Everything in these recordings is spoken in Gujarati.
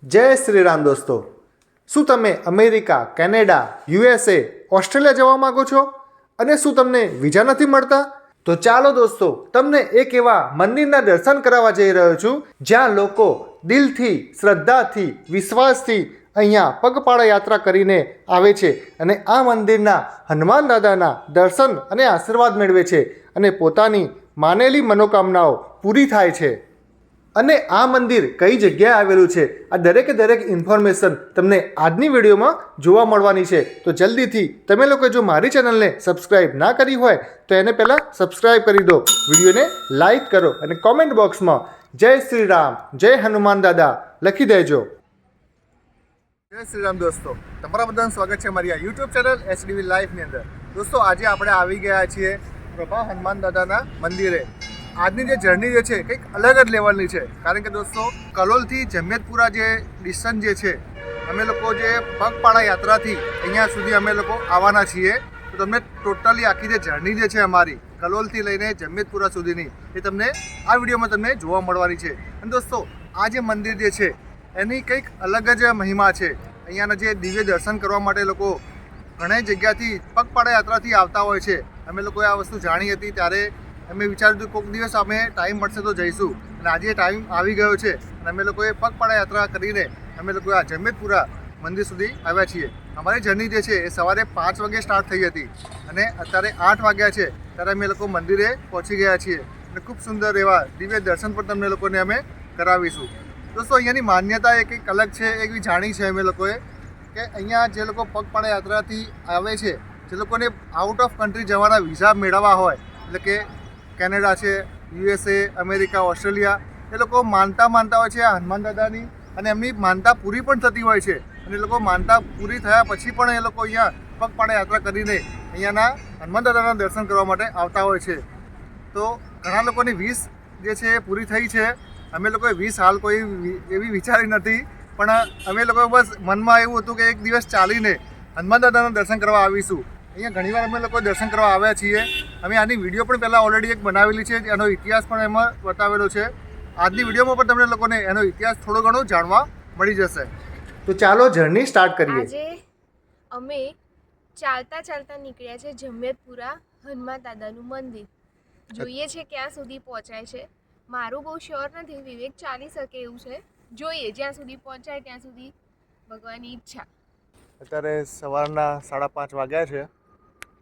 જય શ્રી રામ દોસ્તો. શું તમે અમેરિકા, કેનેડા, યુએસએ, ઓસ્ટ્રેલિયા જવા માગો છો અને શું તમને વિઝા નથી મળતા? તો ચાલો દોસ્તો, તમને એક એવા મંદિરના દર્શન કરાવવા જઈ રહ્યો છું જ્યાં લોકો દિલથી, શ્રદ્ધાથી, વિશ્વાસથી અહીંયા પગપાળા યાત્રા કરીને આવે છે અને આ મંદિરના હનુમાન દાદાના દર્શન અને આશીર્વાદ મેળવે છે અને પોતાની માનેલી મનોકામનાઓ પૂરી થાય છે. અને આ મંદિર કઈ જગ્યાએ આવેલું છે, આ દરેકે દરેક ઇન્ફોર્મેશન તમને આજની વિડીયોમાં જોવા મળવાની છે. તો જલ્દીથી તમે લોકો જો મારી ચેનલને સબસ્ક્રાઈબ ના કરી હોય તો એને પહેલાં સબસ્ક્રાઈબ કરી દો, વિડીયોને લાઈક કરો અને કોમેન્ટ બોક્સમાં જય શ્રી રામ, જય હનુમાન દાદા લખી દેજો. જય શ્રી રામ દોસ્તો, તમારા બધાનું સ્વાગત છે મારી આ યુટ્યુબ ચેનલ HDV લાઈફની અંદર. દોસ્તો, આજે આપણે આવી ગયા છીએ પ્રભા હનુમાન દાદાના મંદિરે. આજની જે જર્ની જે છે કંઈક અલગ જ લેવલની છે, કારણ કે દોસ્તો કલોલથી જમિયતપુરા જે ડિસ્ટન્સ જે છે, અમે લોકો જે પગપાળા યાત્રાથી અહીંયા સુધી અમે લોકો આવવાના છીએ. તો તમને ટોટલી આખી જે જર્ની જે છે અમારી કલોલથી લઈને જમિયતપુરા સુધીની એ તમને આ વિડીયોમાં તમને જોવા મળવાની છે. અને દોસ્તો આ જે મંદિર જે છે એની કંઈક અલગ જ મહિમા છે. અહીંયાના જે દિવ્ય દર્શન કરવા માટે લોકો ઘણી જગ્યાથી પગપાળા યાત્રાથી આવતા હોય છે. અમે લોકોએ આ વસ્તુ જાણી હતી ત્યારે અમે વિચાર્યું હતું કોઈક દિવસ અમે ટાઈમ મળશે તો જઈશું, અને આજે ટાઈમ આવી ગયો છે અને અમે લોકોએ પગપાળા યાત્રા કરીને અમે લોકો આ જમિયતપુરા મંદિર સુધી આવ્યા છીએ. અમારી જર્ની જે છે એ સવારે 5 વાગે સ્ટાર્ટ થઈ હતી અને અત્યારે 8 વાગ્યા છે ત્યારે અમે લોકો મંદિરે પહોંચી ગયા છીએ અને ખૂબ સુંદર એવા દિવ્ય દર્શન પણ તમને લોકોને અમે કરાવીશું. દોસ્તો અહીંયાની માન્યતા એક અલગ છે, એવી જાણી છે અમે લોકોએ કે અહીંયા જે લોકો પગપાળા યાત્રાથી આવે છે, જે લોકોને આઉટ ઓફ કન્ટ્રી જવાના વિઝા મેળવવા હોય, એટલે કે કેનેડા છે, યુએસએ, અમેરિકા, ઓસ્ટ્રેલિયા, એ લોકો માનતા હોય છે આ હનુમાન દાદાની અને એમની માનતા પૂરી પણ થતી હોય છે. અને એ લોકો માનતા પૂરી થયા પછી પણ એ લોકો અહીંયા પગપાળા યાત્રા કરીને અહીંયાના હનુમાન દાદાના દર્શન કરવા માટે આવતા હોય છે. તો ઘણા લોકોની 20 જે છે એ પૂરી થઈ છે. અમે લોકોએ 20 હાલ કોઈ એવી વિચારી નથી, પણ અમે લોકો બસ મનમાં એવું હતું કે એક દિવસ ચાલીને હનુમાન દાદાના દર્શન કરવા આવીશું. અહીંયા ઘણીવાર અમે લોકો દર્શન કરવા આવ્યા છીએ. અમે આની વિડીયો પણ પહેલાં ઓલરેડી એક બનાવેલી છે, એનો ઇતિહાસ પણ એમાં બતાવેલો છે. આજની વિડીયોમાં પણ તમને લોકોને એનો ઇતિહાસ થોડો ઘણો જાણવા મળી જશે. તો ચાલો જર્ની સ્ટાર્ટ કરીએ. આજે અમે ચાલતા નીકળ્યા છે જમિયતપુરા હનુમાન દાદાનું મંદિર. જોઈએ છે ક્યાં સુધી પહોંચાય છે. મારું બહુ શ્યોર નથી, વિવેક ચાલી શકે એવું છે. જોઈએ જ્યાં સુધી પહોંચાય ત્યાં સુધી ભગવાનની ઈચ્છા. અત્યારે સવારના 5:30 વાગ્યા છે.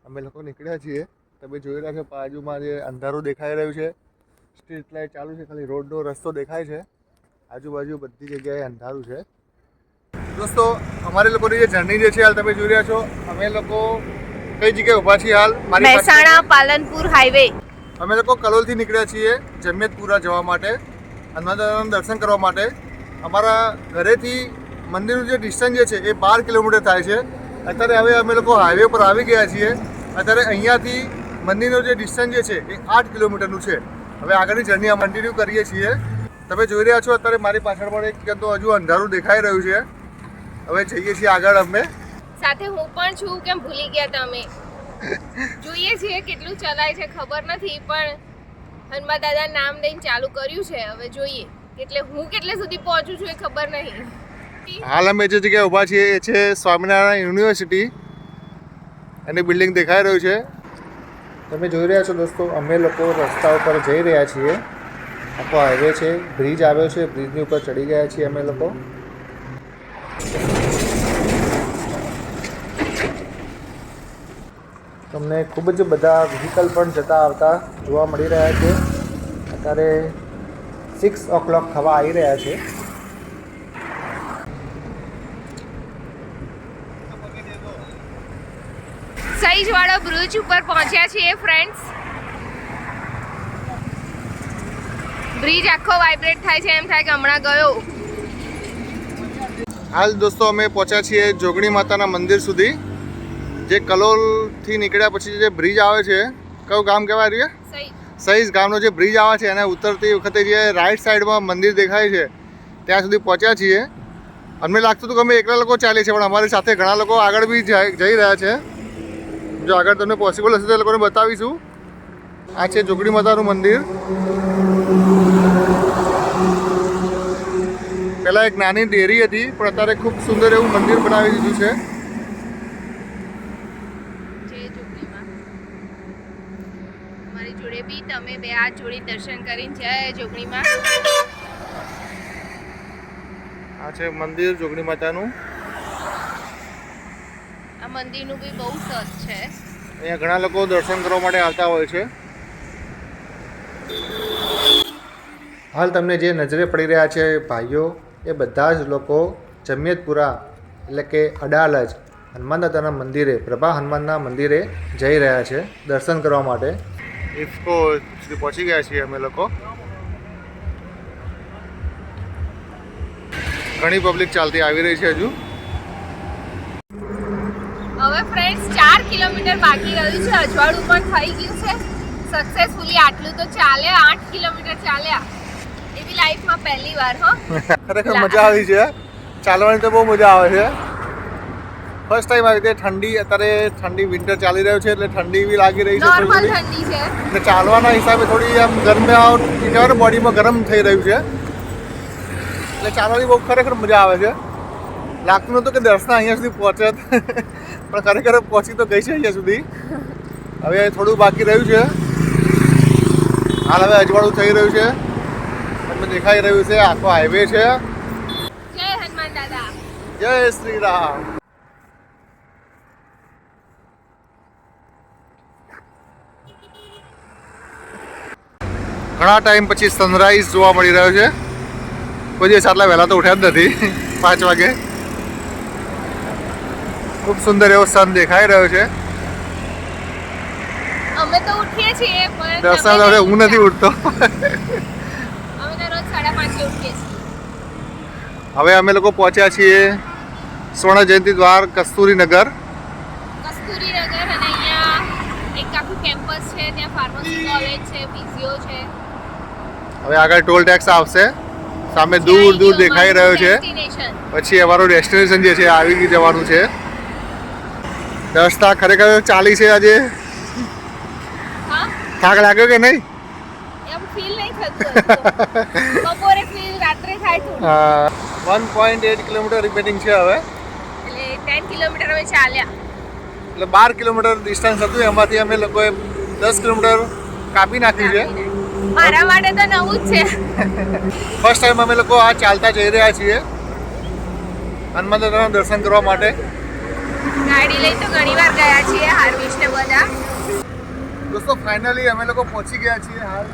અમે લોકો નીકળ્યા છીએ. તમે જોઈ રહ્યા છો બાજુમાં જે અંધારું દેખાઈ રહ્યું છે, સ્ટ્રીટ લાઇટ ચાલુ છે, ખાલી રોડનો રસ્તો દેખાય છે. આજુબાજુ બધી જગ્યાએ અંધારું છે. દોસ્તો અમારી લોકોની જે જર્ની જે છે હાલ તમે જોઈ રહ્યા છો, અમે લોકો કઈ જગ્યાએ ઊભા છીએ હાલ? મહેસાણા પાલનપુર હાઈવે. અમે લોકો કલોલથી નીકળ્યા છીએ જમિયતપુરા જવા માટે, હનુમાન દાદાના દર્શન કરવા માટે. અમારા ઘરેથી મંદિરનું જે ડિસ્ટન્સ જે છે એ 12 કિલોમીટર થાય છે. અત્યારે હવે અમે લોકો હાઈવે પર આવી ગયા છીએ. અત્યારે અહીંયાથી મંદિરનું જે ડિસ્ટન્સ જે છે એ 8 કિલોમીટરનું છે. હવે આગળની જર્ની અમે કન્ટિન્યુ કરીએ છીએ. તમે જોઈ રહ્યા છો અત્યારે મારી પાછળ પણ એક તો હજુ અંધારું દેખાઈ રહ્યું છે. હવે જઈએ છીએ આગળ. અમે સાથે હું પણ છું, કેમ ભૂલી ગયા તમે? જોઈએ છીએ કેટલું ચલાય છે ખબર નથી, પણ હનુમાન દાદા નામ લઈને ચાલુ કર્યું છે. હવે જોઈએ કેટલે સુધી પહોંચું છું એ ખબર નહીં. હાલ અમે જે જગ્યાએ ઊભા છીએ એ છે સ્વામિનારાયણ યુનિવર્સિટી. એની બિલ્ડિંગ દેખાઈ રહ્યું છે. તમે જોઈ રહ્યા છો દોસ્તો, અમે લોકો રસ્તા ઉપર જઈ રહ્યા છીએ. આખો હાઈવે છે, બ્રિજ આવ્યો છે, બ્રિજની ઉપર ચડી ગયા છીએ અમે લોકો. તમને ખૂબ જ બધા વ્હીકલ પણ જતા આવતા જોવા મળી રહ્યા છે. અત્યારે 6 o'clock થવા આવી રહ્યા છે. સઈજવાડો બ્રિજ ઉપર પહોંચ્યા છીએ ફ્રેન્ડ્સ. બ્રિજ આખો વાઇબ્રેટ થાય છે, એમ થાય કે હમણાં ગયો. હાલ દોસ્તો અમે પહોંચ્યા છીએ જોગણી માતાના મંદિર સુધી. જે કલોલથી નીકળ્યા પછી જે બ્રિજ આવે છે, કયું ગામ કહેવાય રહ્યું? સઈજ ગામનો જે બ્રિજ આવે છે એને ઉતરતી વખતે જે રાઈટ સાઈડમાં મંદિર દેખાય છે ત્યાં સુધી પહોંચ્યા છીએ. અમને લાગતું હતું કે અમે એકલા લોકો ચાલીએ છીએ, પણ અમારી સાથે ઘણા લોકો આગળ બી જઈ રહ્યા છે. જો આગળ તમને પોસિબલ હશે તો એ લોકોને બતાવીશું. આ છે જોગણી માતાનું મંદિર. પહેલાં એક નાની ડેરી હતી, પણ અત્યારે ખૂબ સુંદર એવું મંદિર બનાવી દીધું છે. જય જોગણીમાં અમારી જોડે બી તમે બે હાથ જોડી દર્શન કરીને જય જોગણીમાં. આ છે મંદિર જોગણી માતાનું. આ મંદિરનું બી બહુ સત છે. અહીંયા ઘણા લોકો દર્શન કરવા માટે આવતા હોય છે. હાલ તમને જે નજરે પડી રહ્યા છે ભાઈઓ, એ બધા જ લોકો જમિયતપુરા એટલે કે અડાલજ હનુમાન દાદાના મંદિરે, પ્રભા હનુમાનના મંદિરે જઈ રહ્યા છે દર્શન કરવા માટે. ઇફકો સુધી પહોંચી ગયા છીએ અમે લોકો. ઘણી પબ્લિક ચાલતી આવી રહી છે હજુ. હવે ફ્રેન્ડ્સ 4 કિલોમીટર બાકી રહ્યું છે, અજવાળું પણ થઈ ગયું છે. સક્સેસફુલી આટલું તો ચાલ્યા, 8 કિલોમીટર ચાલ્યા. એ બી લાઈફમાં પહેલી વાર હો. ખરેખર મજા આવી છે, ચાલવાની તો બહુ મજા આવે છે. ફર્સ્ટ ટાઈમ આવી રીતે ઠંડી, અત્યારે ઠંડી વિન્ટર ચાલી રહ્યું છે એટલે ઠંડી બી લાગી રહી છે. નોર્મલ ઠંડી છે એટલે ચાલવાના હિસાબે થોડી આમ ગરમાવટ કહેવાય ને, બોડીમાં ગરમ થઈ રહ્યું છે એટલે ચાલવાની બહુ ખરેખર મજા આવે છે. લાગતું નહોતું કે દર્શન અહીંયા સુધી પહોંચે, પણ ખરેખર પહોંચી તો ગઈ છે અહીંયા સુધી. હવે થોડું બાકી રહ્યું છે. હાલ હવે અજવાળું થઈ રહ્યું છે, તમને દેખાઈ રહ્યું છે આખો હાઈવે છે. જય હનુમાન દાદા, જય શ્રી રામ. ઘણા ટાઈમ પછી સનરાઈઝ જોવા મળી રહ્યો છે. કોઈ દિવસ આટલા વહેલા તો ઉઠ્યા જ નથી. 5 વાગે ખૂબ સુંદર એવો સન દેખાઈ રહ્યો છે. અમે તો ઉઠીએ છીએ પણ દર્શન હવે હું નથી ઉઠતો. અમે તો રોજ 5:30 ઉઠીએ છીએ. હવે અમે લોકો પહોંચ્યા છીએ સ્વર્ણ જયંતિ દ્વાર કસ્તુરીનગર. કસ્તુરીનગર, અને અહીંયા એક આખું કેમ્પસ છે, ત્યાં ફાર્મસી કોલેજ છે, ફિઝિયો છે. હવે આગળ ટોલ ટેક્સ આવશે, સામે દૂર દૂર દેખાઈ રહ્યો છે. પછી અમારું ડેસ્ટિનેશન જે છે આવી જવાનું છે. રસ્તા ખરેખર ચાલી છે આજે. થાક લાગ્યો કે નહીં? એમ ફીલ નહીં થતું. બપોરે ફીલ રાત્રે થાય તો. 1.8 કિલોમીટર રિમેનિંગ છે હવે. એટલે 10 કિલોમીટર અમે ચાલ્યા. એટલે 12 કિલોમીટર ડિસ્ટન્સ હતું, એમાંથી અમે લોકોએ 10 કિલોમીટર કાપી નાખ્યું છે. મારા માટે તો નવું જ છે. ફર્સ્ટ ટાઈમ અમે લોકો આ ચાલતા જઈ રહ્યા છીએ હનુમાન દાદાના દર્શન કરવા માટે. ગાડી લઈ તો ઘણી વાર ગયા છીએ, હાર્વિશ ને બધા. દોસ્તો ફાઇનલી અમે લોકો પહોંચી ગયા છીએ હાલ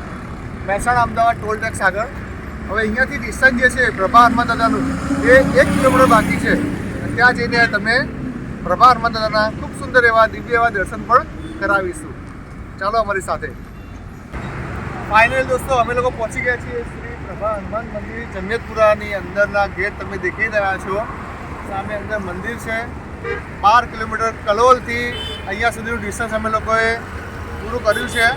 મહેસાણા અમદાવાદ ટોલ ટેક્સ આગળ. હવે અહીંયાથી ડિસ્ટન્સ જે છે પ્રભા હનુમાન દાદાનું એ 1 કિલોમીટર બાકી છે. ત્યાં જઈને તમે પ્રભા હનુમાન દાદાના ખૂબ સુંદર એવા દિવ્ય એવા દર્શન પણ કરાવીશું. ચાલો અમારી સાથે. ફાઇનલ દોસ્તો અમે લોકો પહોંચી ગયા છીએ શ્રી પ્રભા હનુમાન મંદિર જમિયતપુરાની અંદરના ગેટ તમે દેખી રહ્યા છો. સામે અંદર મંદિર છે. 12 કિલોમીટર કલોલથી અહીંયા સુધીનું ડિસ્ટન્સ અમે લોકોએ પૂરું કર્યું છે.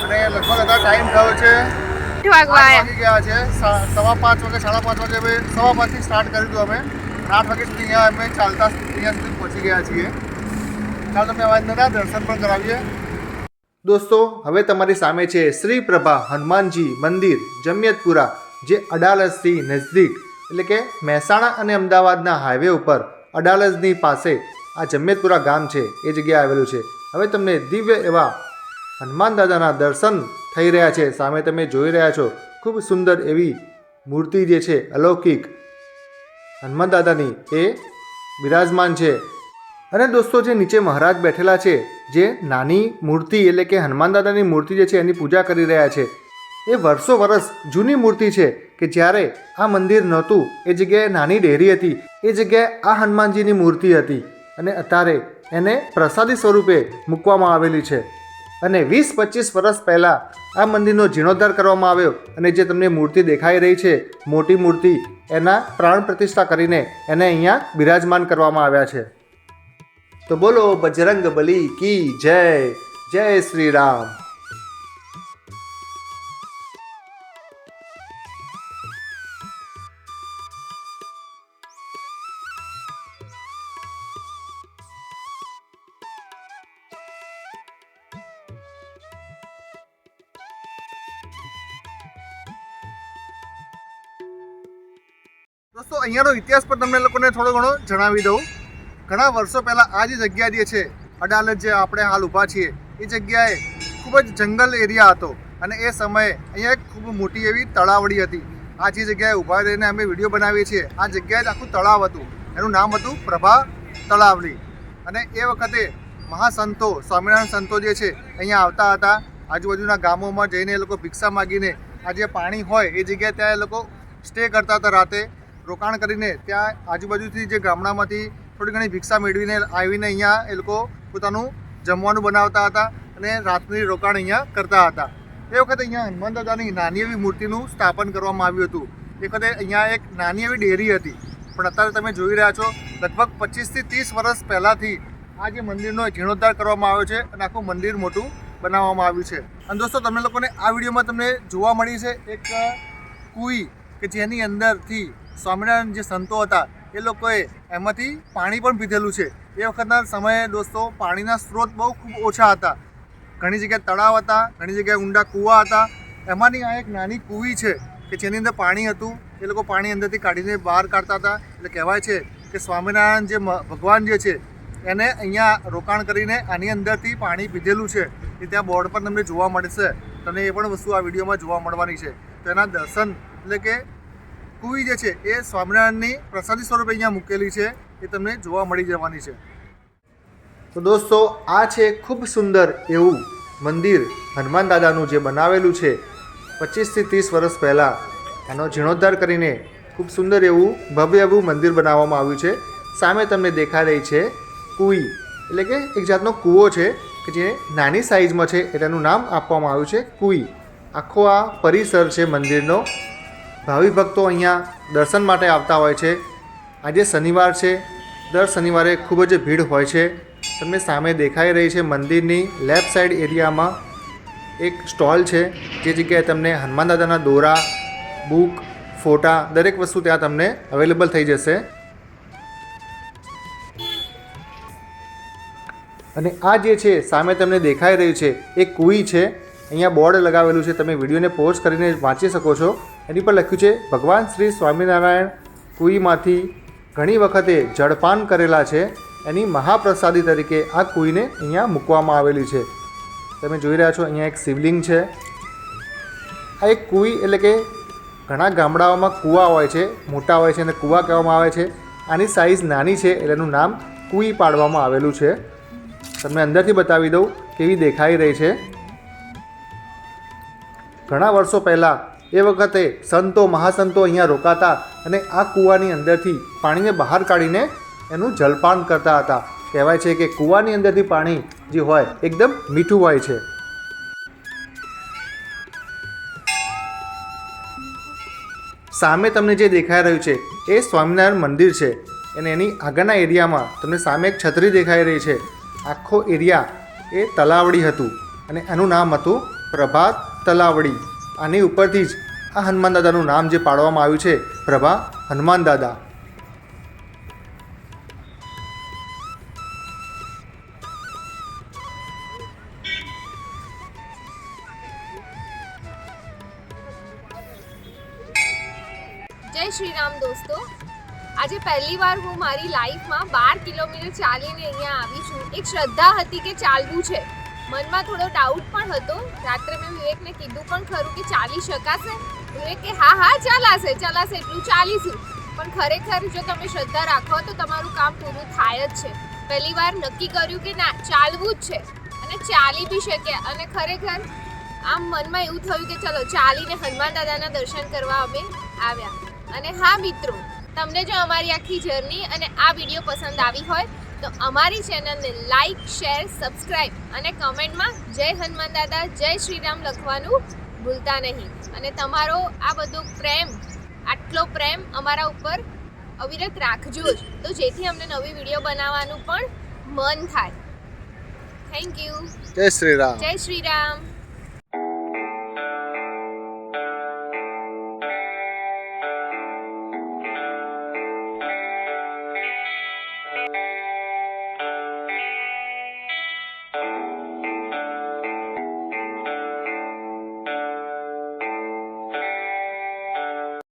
અને લગભગ અત્યારે ટાઈમ થયો છે 8 વાગી ગયા છે. 5:15 વાગે, 5:30 વાગે અમે 5:15થી સ્ટાર્ટ કર્યું હતું અમે. 8 વાગ્યા સુધી અહીંયા અમે ચાલતા અહીંયા સુધી પહોંચી ગયા છીએ. ચાલો તમે અવાજના દર્શન પણ કરાવીએ. દોસ્તો હવે તમારી સામે છે શ્રી પ્રભા હનુમાનજી મંદિર જમિયતપુરા, જે અડાલજથી નજદીક એટલે કે મહેસાણા અને અમદાવાદના હાઈવે ઉપર અડાલજની પાસે આ જમિયતપુરા ગામ છે એ જગ્યાએ આવેલું છે. હવે તમને દિવ્ય એવા હનુમાન દાદાના દર્શન થઈ રહ્યા છે. સામે તમે જોઈ રહ્યા છો ખૂબ સુંદર એવી મૂર્તિ જે છે અલૌકિક હનુમાન દાદાની એ બિરાજમાન છે. અને દોસ્તો જે નીચે મહારાજ બેઠેલા છે, જે નાની મૂર્તિ એટલે કે હનુમાન દાદાની મૂર્તિ જે છે એની પૂજા કરી રહ્યા છે, એ વર્ષો વર્ષ જૂની મૂર્તિ છે કે જ્યારે આ મંદિર નહોતું એ જગ્યાએ નાની ડેરી હતી, એ જગ્યાએ આ હનુમાનજીની મૂર્તિ હતી અને અત્યારે એને પ્રસાદી સ્વરૂપે મૂકવામાં આવેલી છે. અને 20-25 વર્ષ પહેલાં આ મંદિરનો જીર્ણોદ્ધાર કરવામાં આવ્યો અને જે તમને મૂર્તિ દેખાઈ રહી છે મોટી મૂર્તિ, એના પ્રાણ પ્રતિષ્ઠા કરીને એને અહીંયા બિરાજમાન કરવામાં આવ્યા છે. તો બોલો બજરંગ બલી કી જય. જય શ્રી રામ. દોસ્તો અહીંયાનો ઇતિહાસ પણ તમને લોકોને થોડો ઘણો જણાવી દઉં. ઘણા વર્ષો પહેલાં આ જે જગ્યા જે છે અડાલજ, જે આપણે હાલ ઊભા છીએ એ જગ્યાએ ખૂબ જ જંગલ એરિયા હતો અને એ સમયે અહીંયા એક ખૂબ મોટી એવી તળાવડી હતી. આ જે જગ્યાએ ઊભા રહીને અમે વિડીયો બનાવીએ છીએ આ જગ્યાએ જ આખું તળાવ હતું. એનું નામ હતું પ્રભા તળાવડી. અને એ વખતે મહાસંતો, સ્વામિનારાયણ સંતો જે છે અહીંયા આવતા હતા. આજુબાજુના ગામોમાં જઈને એ લોકો ભિક્ષા માગીને આ જે પાણી હોય એ જગ્યાએ ત્યાં એ લોકો સ્ટે કરતા હતા. રાતે રોકાણ કરીને ત્યાં આજુબાજુથી જે ગામડામાંથી થોડી ઘણી ભિક્ષા મેળવીને આવીને અહીંયા એ લોકો પોતાનું જમવાનું બનાવતા હતા અને રાતની રોકાણ અહીંયા કરતા હતા. એ વખતે અહીંયા હનુમાન દાદાની નાની એવી મૂર્તિનું સ્થાપન કરવામાં આવ્યું હતું. એ વખતે અહીંયા એક નાની એવી ડેરી હતી, પણ અત્યારે તમે જોઈ રહ્યા છો લગભગ 25 થી 30 વર્ષ પહેલાંથી આ જે મંદિરનો જીર્ણોદ્ધાર કરવામાં આવ્યો છે અને આખું મંદિર મોટું બનાવવામાં આવ્યું છે. અને દોસ્તો તમને લોકોને આ વિડીયોમાં તમને જોવા મળી છે એક કુઈ કે જેની અંદરથી સ્વામિનારાયણ જે સંતો હતા એ લોકોએ એમાંથી પાણી પણ પીધેલું છે. એ વખતના સમયે દોસ્તો પાણીના સ્ત્રોત બહુ ખૂબ ઓછા હતા. ઘણી જગ્યાએ તળાવ હતા, ઘણી જગ્યાએ ઊંડા કૂવા હતા. એમાંની આ એક નાની કૂવી છે કે જેની અંદર પાણી હતું. એ લોકો પાણી અંદરથી કાઢીને બહાર કાઢતા હતા. એટલે કહેવાય છે કે સ્વામિનારાયણ જે ભગવાન જે છે એને અહીંયા રોકાણ કરીને આની અંદરથી પાણી પીધેલું છે. એ ત્યાં બોર્ડ પર તમને જોવા મળશે. તમને એ પણ વસ્તુ આ વિડીયોમાં જોવા મળવાની છે. તો એના દર્શન એટલે કે કુવી જે છે એ સ્વામિનારાયણની પ્રસાદી સ્વરૂપે અહીંયા મૂકેલી છે, એ તમને જોવા મળી જવાની છે. તો દોસ્તો આ છે ખૂબ સુંદર એવું મંદિર હનુમાન દાદાનું જે બનાવેલું છે 25 થી 30 વર્ષ પહેલાં. એનો જીર્ણોદ્ધાર કરીને ખૂબ સુંદર એવું ભવ્ય એવું મંદિર બનાવવામાં આવ્યું છે. સામે તમને દેખાઈ રહી છે કુઈ, એટલે કે એક જાતનો કૂવો છે કે જે નાની સાઇઝમાં છે એટલે એનું નામ આપવામાં આવ્યું છે કુઈ. આખો આ પરિસર છે મંદિરનો. ભાવિ ભક્તો અહીંયા દર્શન માટે આવતા હોય છે. આજે શનિવાર છે, દર શનિવારે ખૂબ જ ભીડ હોય છે. તમને સામે દેખાઈ રહી છે મંદિરની લેફ્ટ સાઈડ એરિયામાં એક સ્ટોલ છે, જે જગ્યાએ તમને હનુમાન દાદાના દોરા, બુક, ફોટા દરેક વસ્તુ ત્યાં તમને અવેલેબલ થઈ જશે. અને આ જે છે સામે તમને દેખાઈ રહ્યું છે એ કુઈ છે. અહીંયા બોર્ડ લગાવેલું છે, તમે વિડીયોને પોઝ કરીને વાંચી શકો છો. એની પર લખ્યું છે ભગવાન શ્રી સ્વામિનારાયણ કુઈમાંથી ઘણી વખતે જળપાન કરેલા છે. એની મહાપ્રસાદી તરીકે આ કુઈને અહીંયા મૂકવામાં આવેલી છે. તમે જોઈ રહ્યા છો અહીંયા એક શિવલિંગ છે. આ એક કુઈ એટલે કે ઘણા ગામડાઓમાં કૂવા હોય છે, મોટા હોય છે અને કૂવા કહેવામાં આવે છે. આની સાઇઝ નાની છે એટલે એનું નામ કુઈ પાડવામાં આવેલું છે. તમને અંદરથી બતાવી દઉં કેવી દેખાઈ રહી છે. ઘણા વર્ષો પહેલાં એ વખતે સંતો, મહાસંતો અહીંયા રોકાતા અને આ કૂવાની અંદરથી પાણીને બહાર કાઢીને એનું જલપાન કરતા હતા. કહેવાય છે કે કૂવાની અંદરથી પાણી જે હોય એકદમ મીઠું હોય છે. સામે તમને જે દેખાઈ રહ્યું છે એ સ્વામિનારાયણ મંદિર છે અને એની આગળના એરિયામાં તમને સામે એક છત્રી દેખાઈ રહી છે. આખો એરિયા એ તલાવડી હતું અને એનું નામ હતું પ્રભા તલાવડી. આની ઉપરથી જ આ હનુમાન દાદાનું નામ જે પાડવામાં આવ્યું છે પ્રભા હનુમાન દાદા. જય શ્રી રામ દોસ્તો. આજે પહેલી વાર હું મારી લાઈફમાં 12 કિલોમીટર ચાલીને અહીંયા આવી છું. એક શ્રદ્ધા હતી કે ચાલવું છે. મનમાં થોડો ડાઉટ પણ હતો. રાત્રે મેં વિવેકને કીધું પણ ખરું કે ચાલી શકાશે. વિવેક કે હા ચાલાશે એટલું ચાલીશું. પણ ખરેખર જો તમે શ્રદ્ધા રાખો તો તમારું કામ પૂરું થાય જ છે. પહેલી વાર નક્કી કર્યું કે ના, ચાલવું જ છે અને ચાલી બી શક્યા. અને ખરેખર આમ મનમાં એવું થયું કે ચલો ચાલીને હનુમાન દાદાના દર્શન કરવા અમે આવ્યા. અને હા મિત્રો, તમને જો અમારી આખી જર્ની અને આ વિડીયો પસંદ આવી હોય તો અમારી ચેનલને લાઈક, શેર, સબસ્ક્રાઈબ અને કમેન્ટમાં જય હનુમાન દાદા, જય શ્રી રામ લખવાનું ભૂલતા નહીં. અને તમારો આ બધો પ્રેમ, આટલો પ્રેમ અમારા ઉપર અવિરત રાખજો જ, તો જેથી અમને નવી વિડીયો બનાવવાનું પણ મન થાય. Thank you. જય શ્રી રામ. જય શ્રી રામ.